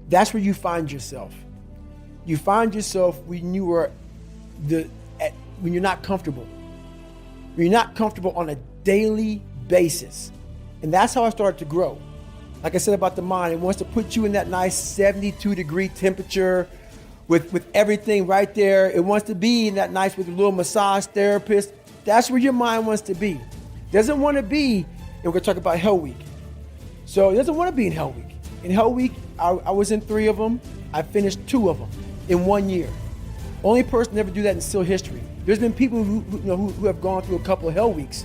That's where you find yourself. You find yourself when you are when you're not comfortable. When you're not comfortable on a daily basis. And that's how I started to grow. Like I said about the mind, it wants to put you in that nice 72 degree temperature with everything right there. It wants to be in that nice with a little massage therapist. That's where your mind wants to be. It doesn't want to be, and we're going to talk about Hell Week. So it doesn't want to be in Hell Week. In Hell Week, I was in 3 of them. I finished 2 of them in 1 year. Only person to ever do that in SEAL history. There's been people who have gone through a couple of Hell Weeks,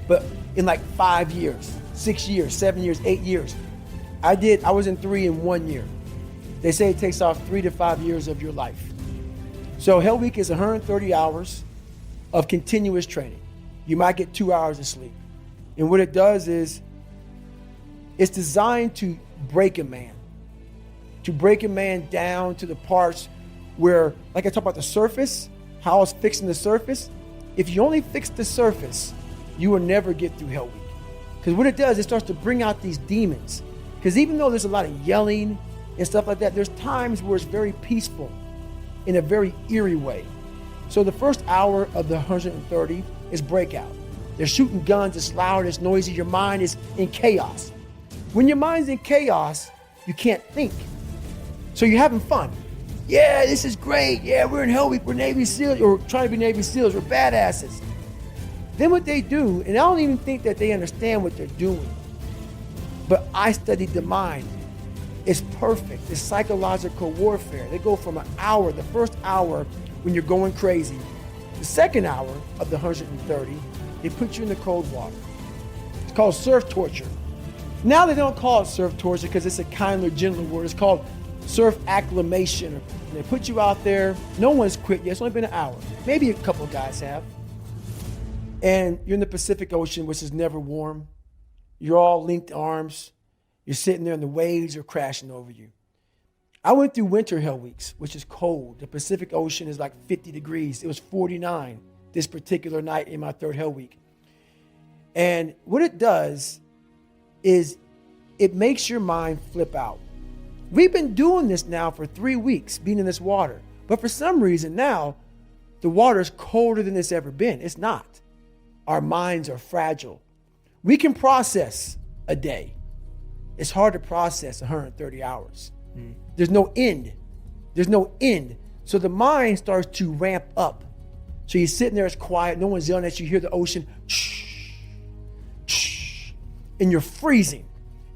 but in like 5 years, 6 years, 7 years, 8 years. I was in 3 in 1 year. They say it takes off 3 to 5 years of your life. So Hell Week is 130 hours of continuous training. You might get 2 hours of sleep. And what it does is, it's designed to break a man down to the parts where, like I talked about the surface, how I was fixing the surface. If you only fix the surface, you will never get through Hell Week. Because what it does, it starts to bring out these demons. Because even though there's a lot of yelling and stuff like that, there's times where it's very peaceful in a very eerie way. So the first hour of the 130 is breakout. They're shooting guns, it's loud, it's noisy, your mind is in chaos. When your mind's in chaos, you can't think. So you're having fun. Yeah, this is great. Yeah, we're in Hell Week, we're Navy SEALs, or trying to be Navy SEALs, we're badasses. Then what they do, and I don't even think that they understand what they're doing, but I studied the mind. It's perfect. It's psychological warfare. They go from an hour, the first hour when you're going crazy. The second hour of the 130, they put you in the cold water. It's called surf torture. Now they don't call it surf torture because it's a kinder, gentler word. It's called surf acclimation. And they put you out there. No one's quit yet. It's only been an hour. Maybe a couple of guys have. And you're in the Pacific Ocean, which is never warm. You're all linked arms. You're sitting there and the waves are crashing over you. I went through winter Hell Weeks, which is cold. The Pacific Ocean is like 50 degrees. It was 49 this particular night in my 3rd Hell Week. And what it does is it makes your mind flip out. We've been doing this now for 3 weeks, being in this water. But for some reason now, the water is colder than it's ever been. It's not. Our minds are fragile. We can process a day. It's hard to process 130 hours. There's no end. There's no end. So the mind starts to ramp up. So you're sitting there, it's quiet, no one's yelling at you, you hear the ocean, and you're freezing.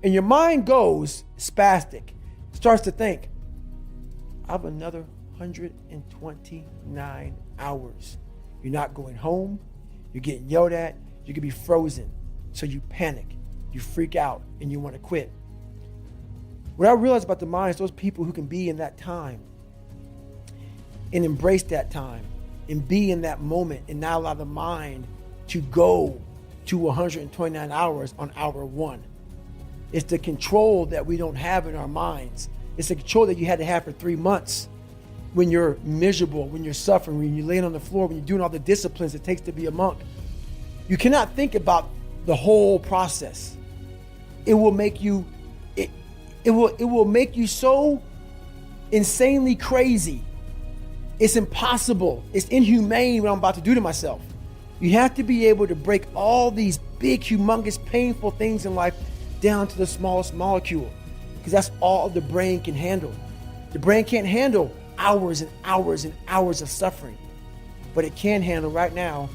And your mind goes spastic, starts to think, I have another 129 hours. You're not going home, you're getting yelled at, you could be frozen. So you panic, you freak out, and you want to quit. What I realized about the mind is those people who can be in that time and embrace that time and be in that moment and not allow the mind to go to 129 hours on hour 1. It's the control that we don't have in our minds. It's the control that you had to have for 3 months when you're miserable, when you're suffering, when you're laying on the floor, when you're doing all the disciplines it takes to be a monk. You cannot think about the whole process. It will make you It will make you so insanely crazy. It's impossible. It's inhumane what I'm about to do to myself. You have to be able to break all these big, humongous, painful things in life down to the smallest molecule, because that's all the brain can handle. The brain can't handle hours and hours and hours of suffering, but it can handle right now.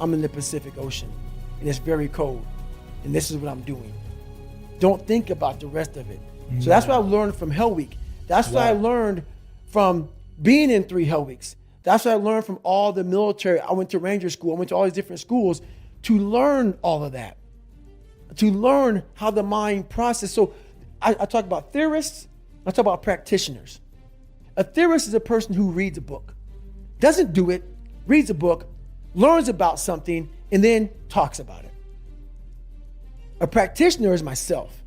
I'm in the Pacific Ocean and it's very cold, and this is what I'm doing. Don't think about the rest of it. So that's what I learned from Hell Week. That's what I learned from being in 3 Hell Weeks. That's what I learned from all the military. I went to Ranger School. I went to all these different schools to learn all of that, to learn how the mind processes. So I talk about theorists. I talk about practitioners. A theorist is a person who reads a book, doesn't do it, reads a book, learns about something, and then talks about it. A practitioner is myself.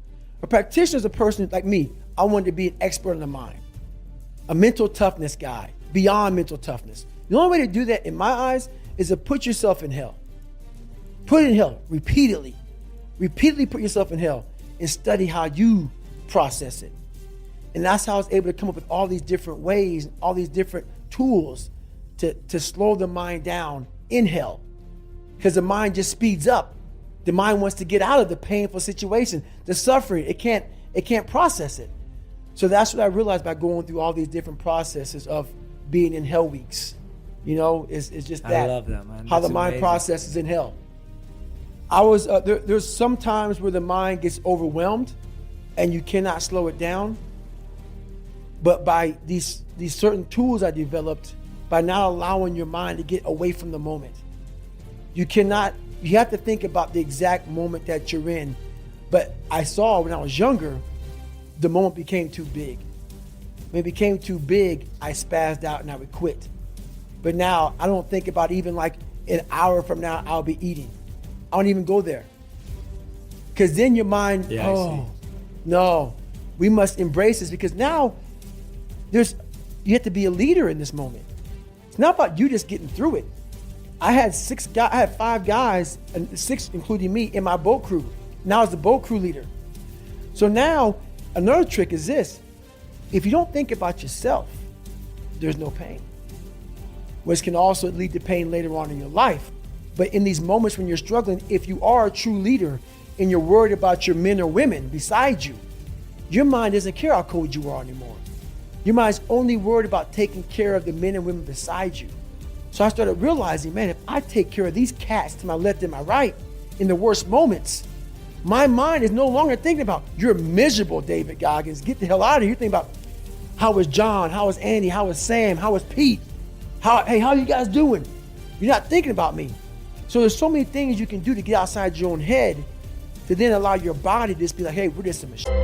A practitioner is a person like me. I wanted to be an expert in the mind, a mental toughness guy, beyond mental toughness. The only way to do that in my eyes is to put yourself in hell. Put it in hell repeatedly. Repeatedly put yourself in hell and study how you process it. And that's how I was able to come up with all these different ways, all these different tools to slow the mind down in hell. Because the mind just speeds up. The mind wants to get out of the painful situation, the suffering. It can't process it. So that's what I realized by going through all these different processes of being in hell weeks. It's just that. I love that, man. How the mind processes in hell. There's some times where the mind gets overwhelmed and you cannot slow it down. But by these certain tools I developed, by not allowing your mind to get away from the moment. You have to think about the exact moment that you're in. But I saw when I was younger, the moment became too big. When it became too big, I spazzed out and I would quit. But now I don't think about even like an hour from now, I'll be eating. I don't even go there. Because then your mind, no, we must embrace this, because now you have to be a leader in this moment. It's not about you just getting through it. I had 5 guys, and 6 including me, in my boat crew. Now I was the boat crew leader. So now another trick is this: if you don't think about yourself, there's no pain, which can also lead to pain later on in your life. But in these moments when you're struggling, if you are a true leader and you're worried about your men or women beside you, your mind doesn't care how cold you are anymore. Your mind's only worried about taking care of the men and women beside you. So I started realizing, man, if I take care of these cats to my left and my right in the worst moments, my mind is no longer thinking about, you're miserable, David Goggins. Get the hell out of here. You're thinking about, how was John? How was Andy? How was Sam? How was Pete? How are you guys doing? You're not thinking about me. So there's so many things you can do to get outside your own head to then allow your body to just be like, hey, we're just a machine.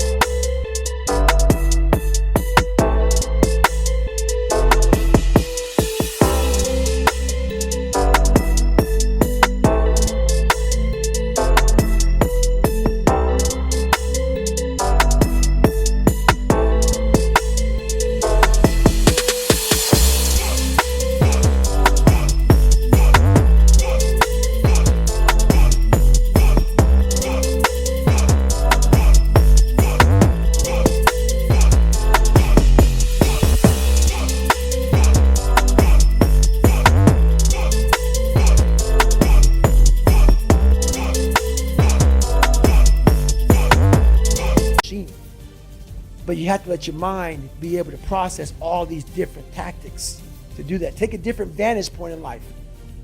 But you have to let your mind be able to process all these different tactics to do that. Take a different vantage point in life.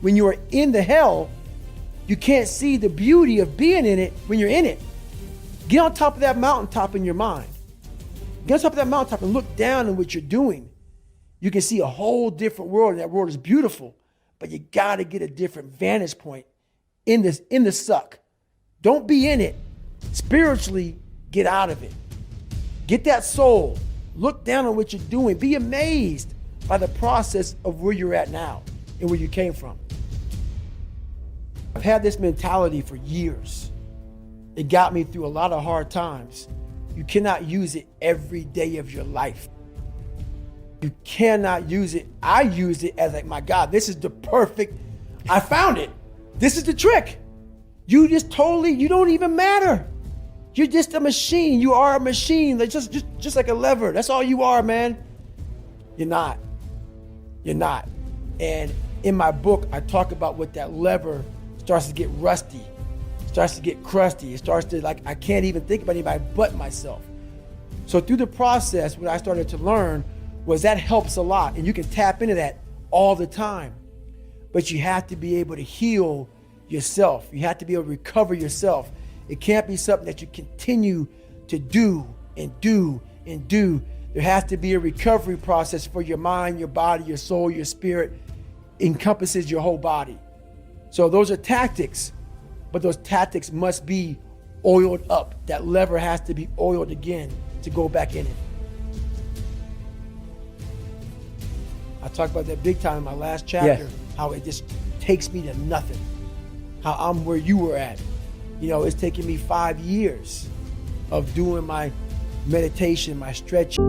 When you are in the hell, you can't see the beauty of being in it when you're in it. Get on top of that mountaintop in your mind. Get on top of that mountaintop and look down on what you're doing. You can see a whole different world, and that world is beautiful. But you got to get a different vantage point in the suck. Don't be in it. Spiritually, get out of it. Get that soul. Look down on what you're doing. Be amazed by the process of where you're at now and where you came from. I've had this mentality for years. It got me through a lot of hard times. You cannot use it every day of your life. You cannot use it. I use it as like, my God, this is the perfect, I found it. This is the trick. You don't even matter. You're just a machine. You are a machine. Like just like a lever. That's all you are, man. You're not. You're not. And in my book, I talk about what that lever starts to get rusty, starts to get crusty. It starts to, like, I can't even think about anybody but myself. So through the process, what I started to learn was that helps a lot. And you can tap into that all the time. But you have to be able to heal yourself. You have to be able to recover yourself. It can't be something that you continue to do and do and do. There has to be a recovery process for your mind, your body, your soul, your spirit. Encompasses your whole body. So those are tactics, but those tactics must be oiled up. That lever has to be oiled again to go back in it. I talked about that big time in my last chapter, how it just takes me to nothing. How I'm where you were at. You know, it's taken me 5 years of doing my meditation, my stretching.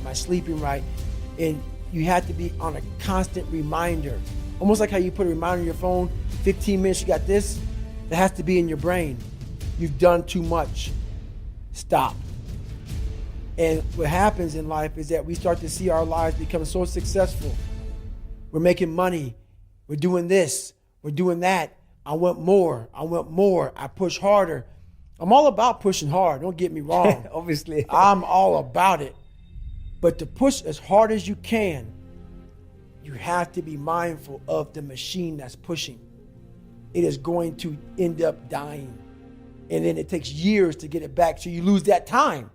Am I sleeping right? And you have to be on a constant reminder. Almost like how you put a reminder on your phone, 15 minutes, you got this. That has to be in your brain. You've done too much. Stop. And what happens in life is that we start to see our lives become so successful. We're making money. We're doing this. We're doing that. I want more. I want more. I push harder. I'm all about pushing hard. Don't get me wrong. Obviously. I'm all about it. But to push as hard as you can, you have to be mindful of the machine that's pushing. It is going to end up dying. And then it takes years to get it back. So you lose that time.